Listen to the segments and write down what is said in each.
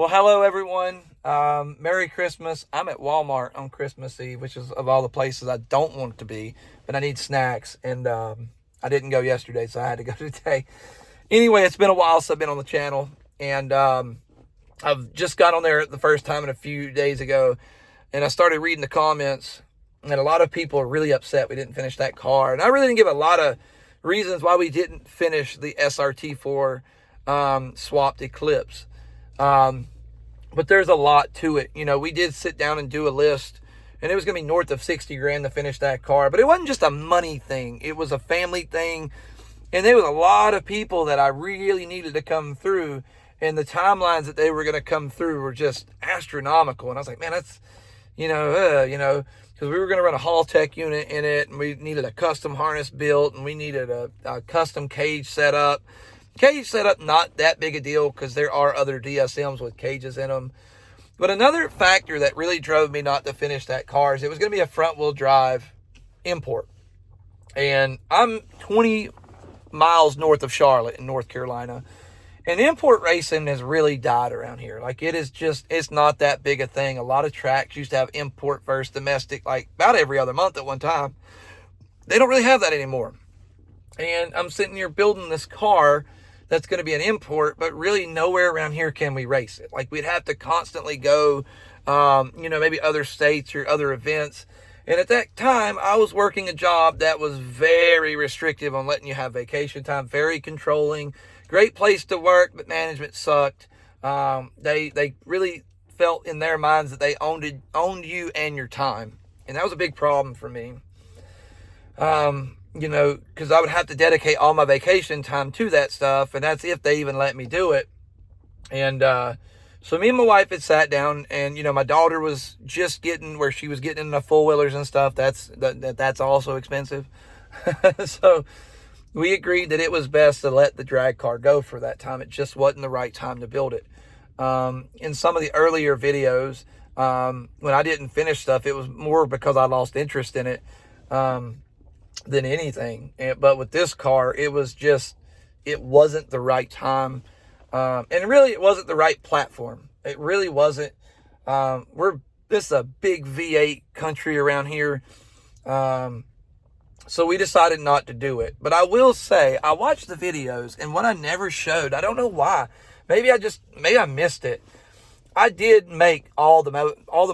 Well, hello everyone. Merry Christmas. I'm at Walmart on Christmas Eve, which is of all the places I don't want to be, but I need snacks, and I didn't go yesterday, so I had to go today. Anyway, it's been a while since I've been on the channel, and I've just got on there the first time a few days ago, and I started reading the comments, and a lot of people are really upset we didn't finish that car, and I really didn't give a lot of reasons why we didn't finish the SRT4 swapped Eclipse. But there's a lot to it. You know, we did sit down and do a list, and it was going to be north of 60 grand to finish that car. But it wasn't just a money thing. It was a family thing. And there was a lot of people that I really needed to come through. And the timelines that they were going to come through were just astronomical. And I was like, man, that's, because we were going to run a Haltech unit in it, and we needed a custom harness built, and we needed a custom cage set up. Cage setup, not that big a deal because there are other DSMs with cages in them. But another factor that really drove me not to finish that car is it was going to be a front-wheel drive import. And I'm 20 miles north of Charlotte in North Carolina. And import racing has really died around here. Like, it's not that big a thing. A lot of tracks used to have import versus domestic, like about every other month at one time. They don't really have that anymore. And I'm sitting here building this car that's going to be an import, but really nowhere around here can we race it. Like, we'd have to constantly go, maybe other states or other events. And at that time, I was working a job that was very restrictive on letting you have vacation time, very controlling, great place to work, but management sucked. They really felt in their minds that they owned you and your time. And that was a big problem for me. Because I would have to dedicate all my vacation time to that stuff, and that's if they even let me do it. And so me and my wife had sat down, and my daughter was just getting where she was getting into full wheelers and stuff. That's also expensive. So we agreed that it was best to let the drag car go for that time. It just wasn't the right time to build it. In some of the earlier videos, when I didn't finish stuff, it was more because I lost interest in it. Than anything. But with this car, it wasn't the right time. And really, it wasn't the right platform. It really wasn't. This is a big V8 country around here. So we decided not to do it. But I will say, I watched the videos, and what I never showed, I don't know why. Maybe I missed it. I did make all the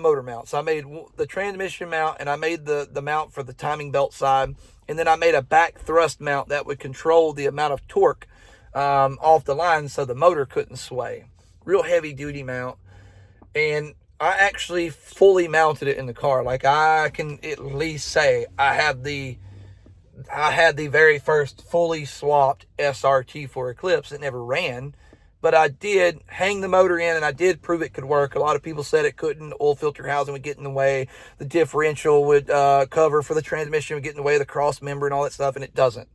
motor mounts. I made the transmission mount, and I made the mount for the timing belt side. And then I made a back thrust mount that would control the amount of torque off the line so the motor couldn't sway. Real heavy duty mount. And I actually fully mounted it in the car. Like, I can at least say I had the very first fully swapped SRT for Eclipse. It never ran. But I did hang the motor in, and I did prove it could work. A lot of people said it couldn't. The oil filter housing would get in the way. The differential would cover for the transmission would get in the way of the cross member and all that stuff, and it doesn't.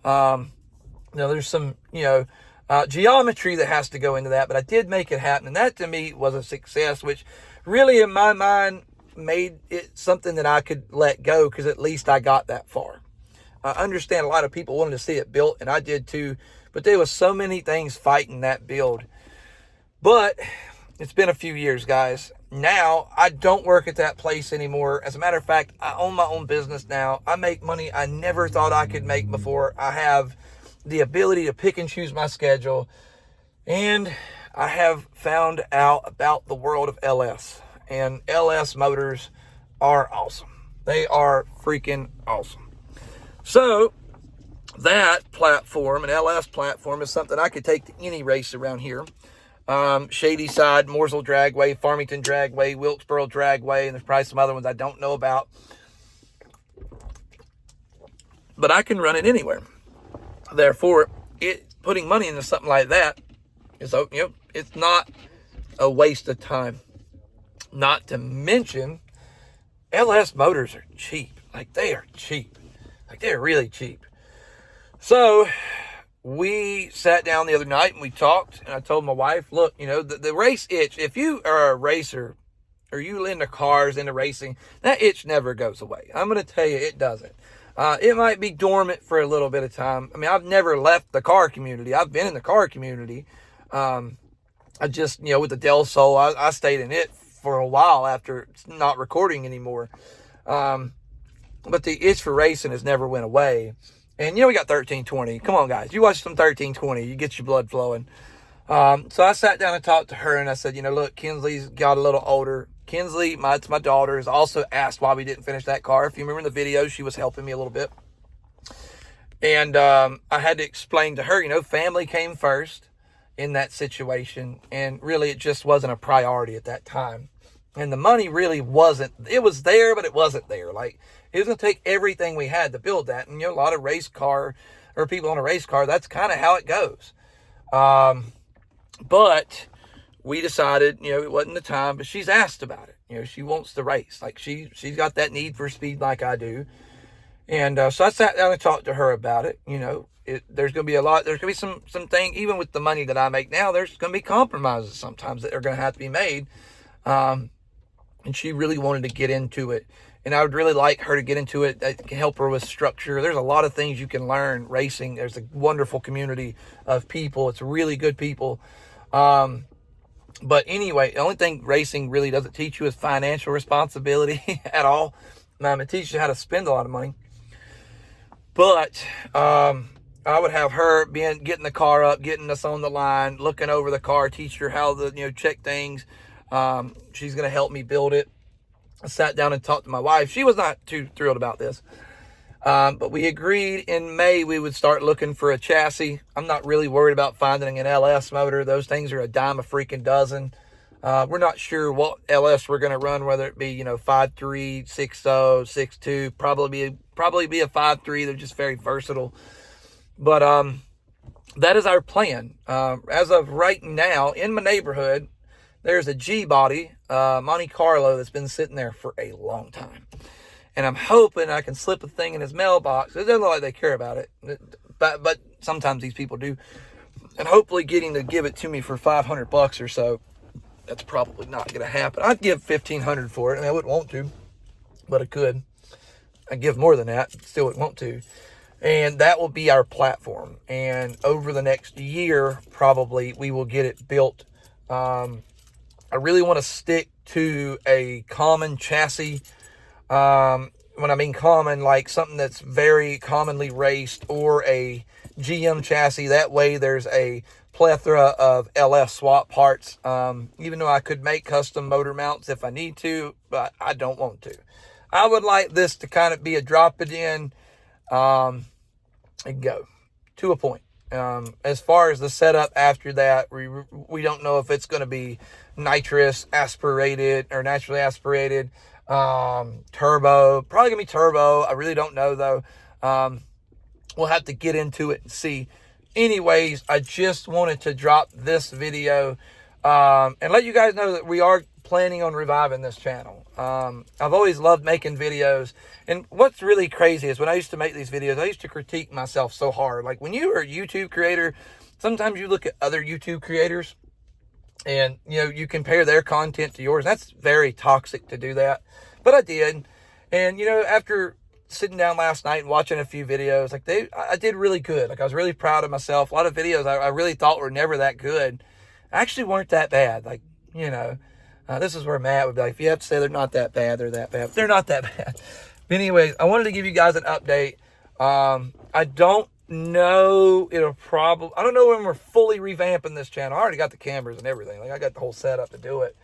There's some, geometry that has to go into that, but I did make it happen. And that, to me, was a success, which really, in my mind, made it something that I could let go because at least I got that far. I understand a lot of people wanted to see it built, and I did too. But there was so many things fighting that build. But it's been a few years, guys. Now, I don't work at that place anymore. As a matter of fact, I own my own business now. I make money I never thought I could make before. I have the ability to pick and choose my schedule. And I have found out about the world of LS. And LS motors are awesome. They are freaking awesome. So that platform, an LS platform, is something I could take to any race around here. Shady Side, Mooresville Dragway, Farmington Dragway, Wilkesboro Dragway, and there's probably some other ones I don't know about. But I can run it anywhere. Therefore, putting money into something like that is, it's not a waste of time. Not to mention, LS motors are cheap. Like, they are cheap. Like, they're really cheap. So we sat down the other night and we talked, and I told my wife, look, the race itch, if you are a racer or you into cars, into racing, that itch never goes away. I'm going to tell you, it doesn't. It might be dormant for a little bit of time. I mean, I've never left the car community. I've been in the car community. I just, with the Del Sol, I stayed in it for a while after not recording anymore. But the itch for racing has never went away. And, we got 1320. Come on, guys. You watch some 1320. You get your blood flowing. So I sat down and talked to her, and I said, look, Kinsley's got a little older. Kinsley, my daughter, has also asked why we didn't finish that car. If you remember in the video, she was helping me a little bit. And I had to explain to her, family came first in that situation. And really, it just wasn't a priority at that time. And the money really wasn't. It was there, but it wasn't there. Like, it was going to take everything we had to build that. And, a lot of race car or people on a race car, that's kind of how it goes. But we decided, it wasn't the time, but she's asked about it. She wants to race. Like, she's got that need for speed like I do. And so I sat down and talked to her about it. There's going to be a lot. There's going to be some thing, even with the money that I make now, there's going to be compromises sometimes that are going to have to be made. And she really wanted to get into it. And I would really like her to get into it. I can help her with structure. There's a lot of things you can learn racing. There's a wonderful community of people. It's really good people. But anyway, the only thing racing really doesn't teach you is financial responsibility at all. It teaches you how to spend a lot of money. But I would have her getting the car up, getting us on the line, looking over the car, teach her how to check things. She's going to help me build it. I sat down and talked to my wife. She was not too thrilled about this. But we agreed in May we would start looking for a chassis. I'm not really worried about finding an LS motor. Those things are a dime a freaking dozen. We're not sure what LS we're going to run, whether it be, 5.3, 6.0, 6.2, probably be a 5.3. They're just very versatile. But that is our plan. As of right now, in my neighborhood, there's a G-body, Monte Carlo, that's been sitting there for a long time. And I'm hoping I can slip a thing in his mailbox. It doesn't look like they care about it, but sometimes these people do. And hopefully getting to give it to me for $500 or so. That's probably not going to happen. I'd give $1,500 for it. I wouldn't want to, but I could. I'd give more than that, still wouldn't want to. And that will be our platform. And over the next year, probably, we will get it built. I really want to stick to a common chassis. When I mean common, like something that's very commonly raced, or a GM chassis. That way there's a plethora of LS swap parts. Even though I could make custom motor mounts if I need to, but I don't want to. I would like this to kind of be a drop it in, and go to a point. As far as the setup after that, we don't know if it's going to be nitrous aspirated or naturally aspirated, turbo, probably gonna be turbo. I really don't know though. We'll have to get into it and see. Anyways, I just wanted to drop this video, and let you guys know that we are planning on reviving this channel. I've always loved making videos, and what's really crazy is when I used to make these videos, I used to critique myself so hard. Like, when you are a YouTube creator, sometimes you look at other YouTube creators and, you compare their content to yours. That's very toxic to do that. But I did. And, after sitting down last night and watching a few videos, like, I did really good. Like, I was really proud of myself. A lot of videos I really thought were never that good actually weren't that bad. Like, this is where Matt would be like, if you have to say they're not that bad, they're that bad. They're not that bad. But anyways, I wanted to give you guys an update. I don't know. I don't know when we're fully revamping this channel. I already got the cameras and everything. Like, I got the whole setup to do it.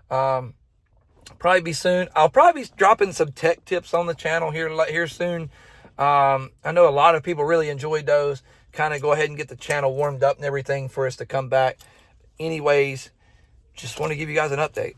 Probably be soon. I'll probably be dropping some tech tips on the channel here soon. I know a lot of people really enjoyed those. Kind of go ahead and get the channel warmed up and everything for us to come back. Anyways, just want to give you guys an update.